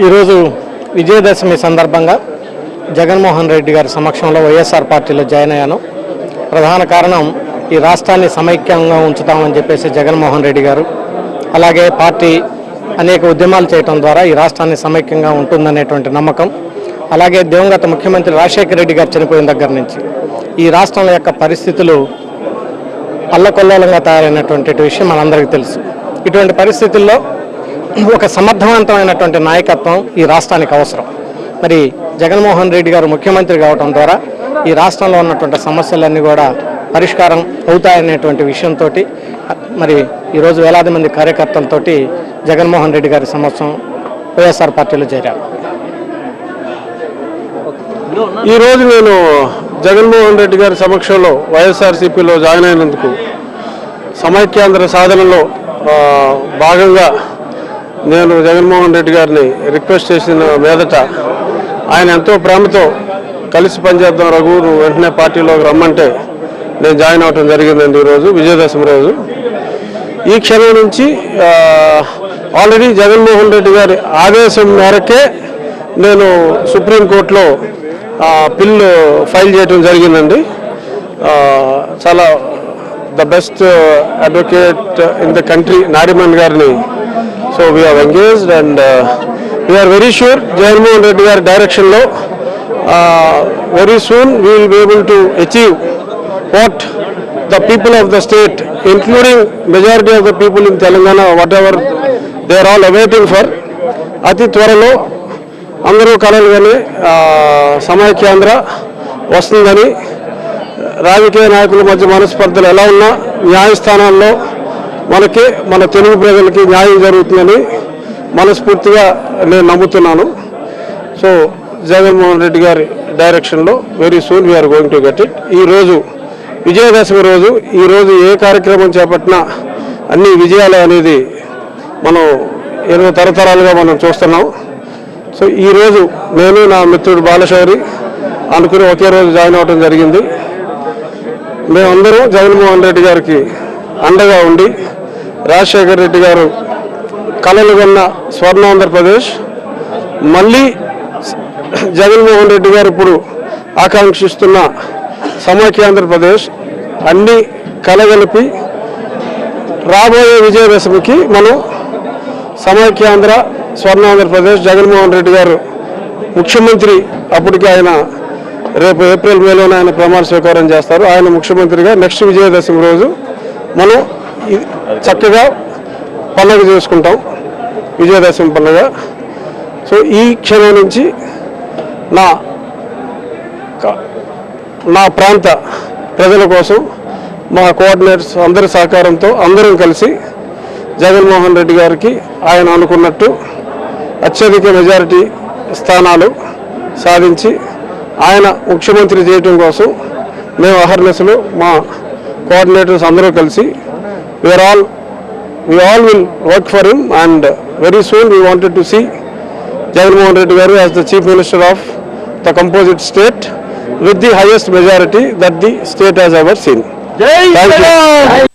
ఈరోజు విజయదశమి సందర్భంగా జగన్మోహన్ రెడ్డి గారి సమక్షంలో వైఎస్ఆర్ పార్టీలో జాయిన్ అయ్యాను. ప్రధాన కారణం ఈ రాష్ట్రాన్ని సమైక్యంగా ఉంచుతామని చెప్పేసి జగన్మోహన్ రెడ్డి గారు, అలాగే పార్టీ అనేక ఉద్యమాలు చేయడం ద్వారా ఈ రాష్ట్రాన్ని సమైక్యంగా ఉంటుందనేటువంటి నమ్మకం, అలాగే దివంగత ముఖ్యమంత్రి రాజశేఖర రెడ్డి గారు చనిపోయిన దగ్గర నుంచి ఈ రాష్ట్రం యొక్క పరిస్థితులు అల్లకొల్లోలంగా తయారైనటువంటి విషయం మనందరికీ తెలుసు. ఇటువంటి పరిస్థితుల్లో ఒక సమర్థవంతమైనటువంటి నాయకత్వం ఈ రాష్ట్రానికి అవసరం. మరి జగన్మోహన్ రెడ్డి గారు ముఖ్యమంత్రి కావడం ద్వారా ఈ రాష్ట్రంలో ఉన్నటువంటి సమస్యలన్నీ కూడా పరిష్కారం అవుతాయనేటువంటి విషయంతో మరి ఈరోజు వేలాది మంది కార్యకర్తలతోటి జగన్మోహన్ రెడ్డి గారి సమక్షం వైఎస్ఆర్ పార్టీలో చేరారు. ఈరోజు నేను జగన్మోహన్ రెడ్డి గారి సమక్షంలో వైఎస్ఆర్సీపీలో జాయిన్ అయినందుకు సమైక్యాంధ్ర సాధనలో భాగంగా నేను జగన్మోహన్ రెడ్డి గారిని రిక్వెస్ట్ చేసిన మీదట ఆయన ఎంతో ప్రేమతో కలిసి పనిచేద్దాం రఘు, నువ్వు వెంటనే పార్టీలోకి రమ్మంటే నేను జాయిన్ అవడం జరిగిందండి. ఈరోజు విజయదశమి రోజు. ఈ క్షణం నుంచి ఆల్రెడీ జగన్మోహన్ రెడ్డి గారి ఆదేశం మేరకే నేను సుప్రీంకోర్టులో పిల్లు ఫైల్ చేయడం జరిగిందండి. చాలా the best advocate in the country Nariman గారిని so we have engaged and we are very sure Jaganmohan Reddy గారి డైరెక్షన్లో very soon we will be able to achieve what the people of the state including majority of the people in Telangana whatever they are all awaiting for. అతి త్వరలో అందరూ కలలుగానే సమైక్యాంధ్ర వస్తుందని, రాజకీయ నాయకుల మధ్య మనస్పర్ధలు ఎలా ఉన్నా న్యాయస్థానాల్లో మనకి మన తెలుగు ప్రజలకి న్యాయం జరుగుతుందని మనస్ఫూర్తిగా నేను నమ్ముతున్నాను. సో జగన్మోహన్ రెడ్డి గారి డైరెక్షన్లో very soon we are going to get it. ఈరోజు విజయదశమి రోజు, ఈరోజు ఏ కార్యక్రమం చేపట్టినా అన్ని విజయాలు అనేది మనం ఎన్నో తరతరాలుగా మనం చూస్తున్నాం. సో ఈరోజు నేను నా మిత్రుడు బాలశౌరి అనుకుని ఒకే రోజు జాయిన్ అవ్వడం జరిగింది. మేమందరం జగన్మోహన్ రెడ్డి గారికి అండగా ఉండి రాజశేఖర రెడ్డి గారు కలలు కన్న స్వర్ణాంధ్రప్రదేశ్ మళ్ళీ జగన్మోహన్ రెడ్డి గారు ఇప్పుడు ఆకాంక్షిస్తున్న సమైక్యాంధ్రప్రదేశ్ అన్నీ కలగలిపి రాబోయే విజయదశమికి మనం సమైక్యాంధ్ర స్వర్ణాంధ్రప్రదేశ్ జగన్మోహన్ రెడ్డి గారు ముఖ్యమంత్రి, అప్పటికి ఆయన రేపు ఏప్రిల్ మేలోనే ఆయన ప్రమాణ స్వీకారం చేస్తారు. ఆయన ముఖ్యమంత్రిగా నెక్స్ట్ విజయదశమి రోజు మనం చక్కగా పండుగ చేసుకుంటాం, విజయదశమి పండుగ. సో ఈ క్షణం నుంచి నా ప్రాంత ప్రజల కోసం మా కోఆర్డినేటర్స్ అందరి సహకారంతో అందరం కలిసి జగన్మోహన్ రెడ్డి గారికి ఆయన అనుకున్నట్టు అత్యధిక మెజారిటీ స్థానాలు సాధించి ఆయన ముఖ్యమంత్రి చేయటం కోసం మేము అహర్నిశలు మా కోఆర్డినేటర్స్ అందరూ కలిసి we all will work for him, and very soon we wanted to see Jagannath Reddy Garu as the Chief Minister of the composite state with the highest majority that the state has ever seen. Thank you.